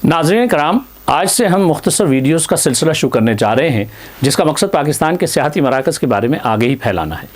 नाज़रीन कराम, आज से हम मुख्तसर वीडियोज़ का सिलसिला शुरू करने जा रहे हैं जिसका मकसद पाकिस्तान के सियाहती मराकज़ के बारे में आगाही फैलाना है।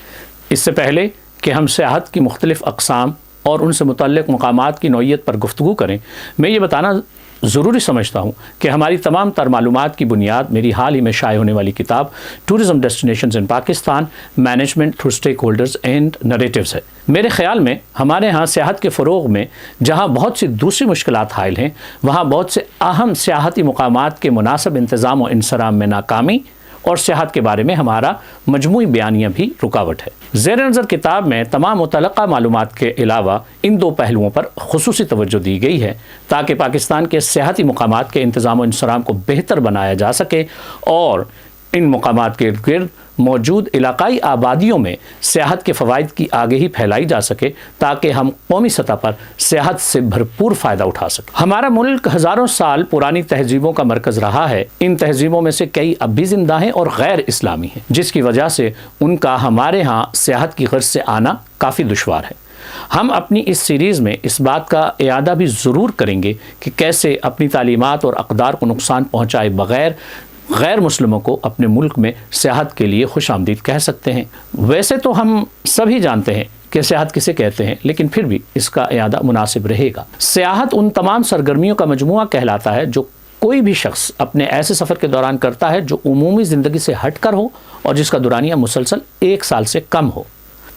इससे पहले कि हम सियाहत की मुख्तलिफ़ अक़साम और उनसे मुतल्लिक़ मकामात की नौइयत पर गुफ्तगू करें, मैं ये बताना ज़रूरी समझता हूँ कि हमारी तमाम तर मालूमात की बुनियाद मेरी हाल ही में शाये होने वाली किताब tourism destinations in Pakistan, management through stakeholders and narratives है। मेरे ख़्याल में हमारे यहाँ सियाहत के फ़रोग़ में जहाँ बहुत सी दूसरी मुश्किलात हायल हैं, वहाँ बहुत से अहम सियाहती मुकामात के मुनासिब इंतज़ाम और इंसराम में नाकामी और सियाहत के बारे में हमारा मजमूई बयानिया भी रुकावट है। ज़ेर नज़र किताब में तमाम मुतल्लक़ा मालूमात के अलावा इन दो पहलुओं पर ख़ुसूसी तवज्जो दी गई है ताकि पाकिस्तान के सियाहती मुकामात के इंतज़ाम और इंसराम को बेहतर बनाया जा सके और इन मुकामात के इर्द गिर्द मौजूद इलाकाई आबादियों में सियाहत के फ़वाइद की आगाही फैलाई जा सके ताकि हम कौमी सतह पर सियाहत से भरपूर फ़ायदा उठा सकें। हमारा मुल्क हज़ारों साल पुरानी तहजीबों का मरकज़ रहा है। इन तहजीबों में से कई अब भी ज़िंदा हैं और गैर इस्लामी हैं, जिसकी वजह से उनका हमारे यहाँ सियाहत की गर्ज से आना काफ़ी दुश्वार है। हम अपनी इस सीरीज़ में इस बात का इयादा भी ज़रूर करेंगे कि कैसे अपनी तालीमात और अक़दार को नुकसान पहुँचाए बग़ैर गैर मुस्लिमों को अपने मुल्क में सियाहत के लिए खुश आमदीद कह सकते हैं। वैसे तो हम सभी जानते हैं कि सियाहत किसे कहते हैं, लेकिन फिर भी इसका इयादा मुनासिब रहेगा। सियाहत उन तमाम सरगर्मियों का मजमुआ कहलाता है जो कोई भी शख्स अपने ऐसे सफ़र के दौरान करता है जो उमूमी ज़िंदगी से हट कर हो और जिसका दुरानिया मुसलसल 1 साल से कम हो।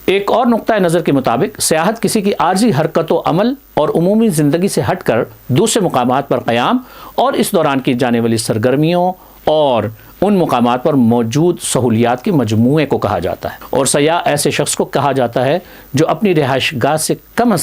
एक और नुक्ता नज़र के मुताबिक सियाहत किसी की आर्जी हरकत व अमल और उमूमी ज़िंदगी से हट कर दूसरे मुकामात पर क़याम और इस दौरान की जाने वाली सरगर्मियों और उन मुकामात पर मौजूद सहूलियात के मजमूए को कहा जाता है। और सयाह ऐसे शख्स को कहा जाता है जो अपनी रिहाइश गाह से कम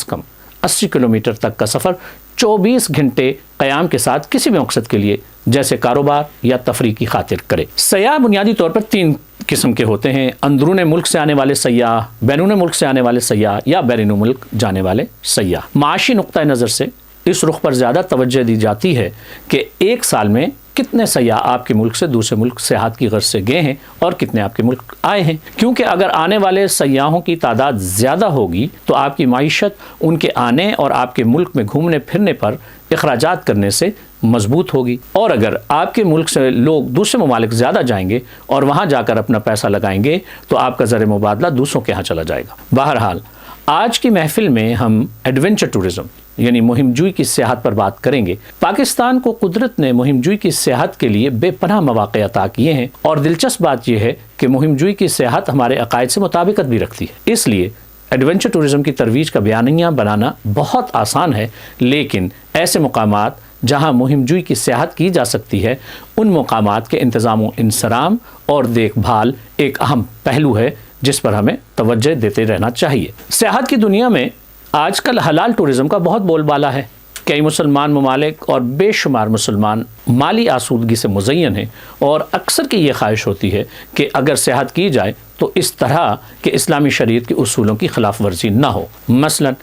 80 किलोमीटर तक का सफ़र 24 घंटे क़याम के साथ किसी भी मकसद के लिए जैसे कारोबार या तफरीह की खातिर करे। सयाह बुनियादी तौर पर 3 किस्म के होते हैं: अंदरून मुल्क से आने वाले सयाह, बैरून मुल्क से आने वाले सयाह या बैरून मुल्क जाने वाले सयाह। माशी नुक्ता नज़र से इस रुख पर ज़्यादा तवज्जो दी जाती है कि 1 साल में कितने सयाह आपके मुल्क से दूसरे मुल्क सियाहत की गर्ज से गए हैं और कितने आपके मुल्क आए हैं, क्योंकि अगर आने वाले सयाहों की तादाद ज़्यादा होगी तो आपकी माइशत उनके आने और आपके मुल्क में घूमने फिरने पर इखराजात करने से मजबूत होगी। और अगर आपके मुल्क से लोग दूसरे ममालिक ज़्यादा जाएंगे और वहाँ जाकर अपना पैसा लगाएंगे तो आपका ज़र मुबादला दूसरों के यहाँ चला जाएगा। बहरहाल आज की महफिल में हम एडवेंचर टूरिज़म यानी मुहिमजोई की सियाहत पर बात करेंगे। पाकिस्तान को कुदरत ने मुहिमजोई की सियाहत के लिए बेपनाह मौक़े अता किए हैं और दिलचस्प बात यह है कि मुहिमजोई की सियाहत हमारे अकायद से मुताबिकत भी रखती है। इसलिए एडवेंचर टूरिज़म की तरवीज का बयानिया बनाना बहुत आसान है, लेकिन ऐसे मुकामात जहाँ मुहिमजोई की सियाहत की जा सकती है उन मुकामात के इंतज़ाम इंसराम और देखभाल एक अहम पहलू है जिस पर हमें तवज्जो देते रहना चाहिए। सियाहत की दुनिया में आजकल हलाल टूरिज़म का बहुत बोलबाला है। कई मुसलमान ममालिक और बेशुमार मुसलमान माली आसूदगी से मुज़य्यन हैं और अक्सर की ये ख्वाहिश होती है कि अगर सियाहत की जाए तो इस तरह के इस्लामी शरीयत के उसूलों की खिलाफ वर्जी ना हो। मसलन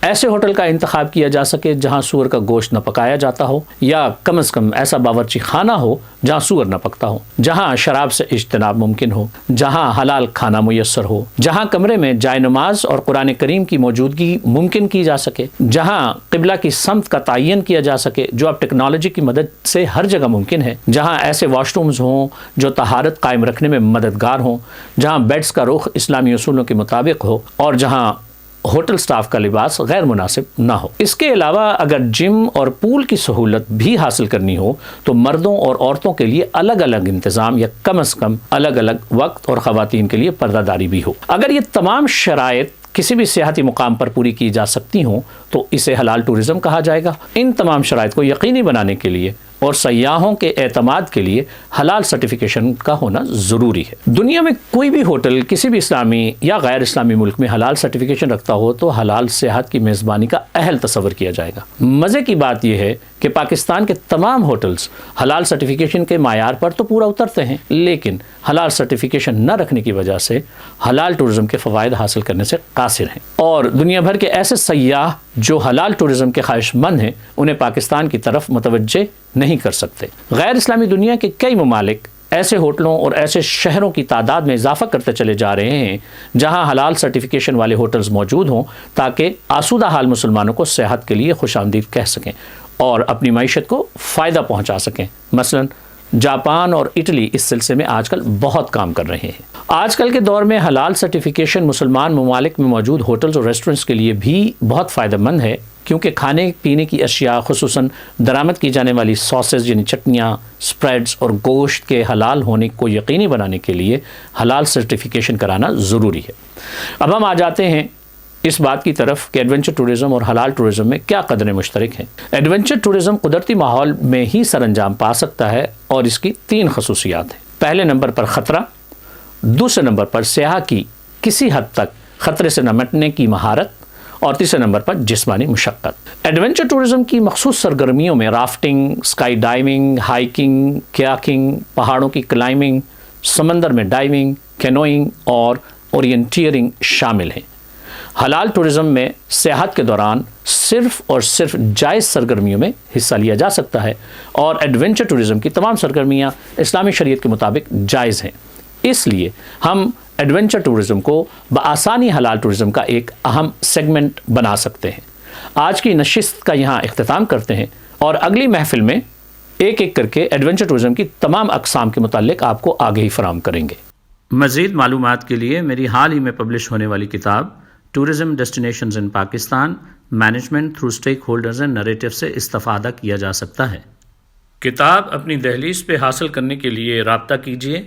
ऐसे होटल का इंतखाब किया जा सके जहाँ सूअर का गोश्त न पकाया जाता हो, या कम से कम ऐसा बावर्ची खाना हो जहाँ सूअर न पकता हो, जहाँ शराब से इज्तनाब मुमकिन हो, जहाँ हलाल खाना मुयस्सर हो, जहाँ कमरे में जाय नमाज और कुरान करीम की मौजूदगी मुमकिन की जा सके, जहाँ क़िबला की समत का तयन किया जा सके जो अब टेक्नोलॉजी की मदद से हर जगह मुमकिन है, जहाँ ऐसे वाशरूम्स हों जो तहारत कायम रखने में मददगार हों, जहाँ बेड्स का रुख इस्लामी उसूलों के मुताबिक हो और जहाँ होटल स्टाफ का लिबास गैर मुनासिब ना हो। इसके अलावा अगर जिम और पूल की सहूलत भी हासिल करनी हो तो मर्दों और औरतों के लिए अलग अलग इंतज़ाम या कम से कम अलग अलग वक्त और ख़वातीन के लिए पर्दादारी भी हो। अगर ये तमाम शराइत किसी भी सियाहती मुकाम पर पूरी की जा सकती हों तो इसे हलाल टूरिज़म कहा जाएगा। इन तमाम शराइत को यकीनी बनाने के लिए और सयाहों के एतमाद के लिए हलाल सर्टिफिकेशन का होना ज़रूरी है। दुनिया में कोई भी होटल किसी भी इस्लामी या गैर इस्लामी मुल्क में हलाल सर्टिफिकेशन रखता हो तो हलाल सियाहत की मेज़बानी का अहल तस्वर किया जाएगा। मज़े की बात यह है कि पाकिस्तान के तमाम होटल्स हलाल सर्टिफिकेशन के मायार पर तो पूरा उतरते हैं, लेकिन हलाल सर्टिफिकेशन न रखने की वजह से हलाल टूरिज़म के फ़वाइद हासिल करने से कासिर हैं। और दुनिया भर के ऐसे सयाह जो हलाल टूरिज़म के ख्वाहिशमंद हैं उन्हें पाकिस्तान की तरफ मुतवज्जे नहीं कर सकते। गैर इस्लामी दुनिया के कई ममालिक ایسے ہوٹلوں اور ایسے شہروں کی تعداد میں اضافہ کرتے چلے جا رہے ہیں جہاں حلال سرٹیفیکیشن والے ہوٹلز موجود ہوں تاکہ آسودہ حال مسلمانوں کو سیاحت کے لیے خوش آمدید کہہ سکیں اور اپنی معیشت کو فائدہ پہنچا سکیں۔ مثلاً جاپان اور اٹلی اس سلسلے میں آج کل بہت کام کر رہے ہیں۔ آج کل کے دور میں حلال سرٹیفیکیشن مسلمان ممالک میں موجود ہوٹلز اور ریسٹورنٹس کے لیے بھی بہت فائدہ مند ہے، کیونکہ کھانے پینے کی اشیاء خصوصاً درآمد کی جانے والی ساسز یعنی چٹنیاں، سپریڈز اور گوشت کے حلال ہونے کو یقینی بنانے کے لیے حلال سرٹیفیکیشن کرانا ضروری ہے۔ اب ہم آ جاتے ہیں اس بات کی طرف کہ ایڈونچر ٹورزم اور حلال ٹورزم میں کیا قدریں مشترک ہیں۔ ایڈونچر ٹورزم قدرتی ماحول میں ہی سر انجام پا سکتا ہے اور اس کی 3 خصوصیات ہیں۔ پہلے نمبر پر خطرہ، دوسرے نمبر پر سیاح کی کسی حد تک خطرے سے نمٹنے کی مہارت، اور تیسرے نمبر پر جسمانی مشقت۔ ایڈونچر ٹورزم کی مخصوص سرگرمیوں میں رافٹنگ، اسکائی ڈائیونگ، ہائیکنگ، کیاکنگ، پہاڑوں کی کلائمبنگ، سمندر میں ڈائیونگ، کینوئنگ اور اورینٹیئرنگ شامل ہیں۔ حلال ٹورزم میں سیاحت کے دوران صرف اور صرف جائز سرگرمیوں میں حصہ لیا جا سکتا ہے، اور ایڈونچر ٹورزم کی تمام سرگرمیاں اسلامی شریعت کے مطابق جائز ہیں۔ اس لیے ہم ایڈونچر ٹورزم کو بآسانی حلال ٹورزم کا ایک اہم سیگمنٹ بنا سکتے ہیں۔ آج کی نشست کا یہاں اختتام کرتے ہیں اور اگلی محفل میں ایک ایک کر کے ایڈونچر ٹورزم کی تمام اقسام کے متعلق آپ کو آگہی فراہم کریں گے۔ مزید معلومات کے لیے میری حال ہی میں پبلش ہونے والی کتاب tourism destinations in Pakistan, management through stake holders and narrative سے استفادہ کیا جا سکتا ہے۔ کتاب اپنی دہلیز پہ حاصل کرنے کے لیے رابطہ کیجیے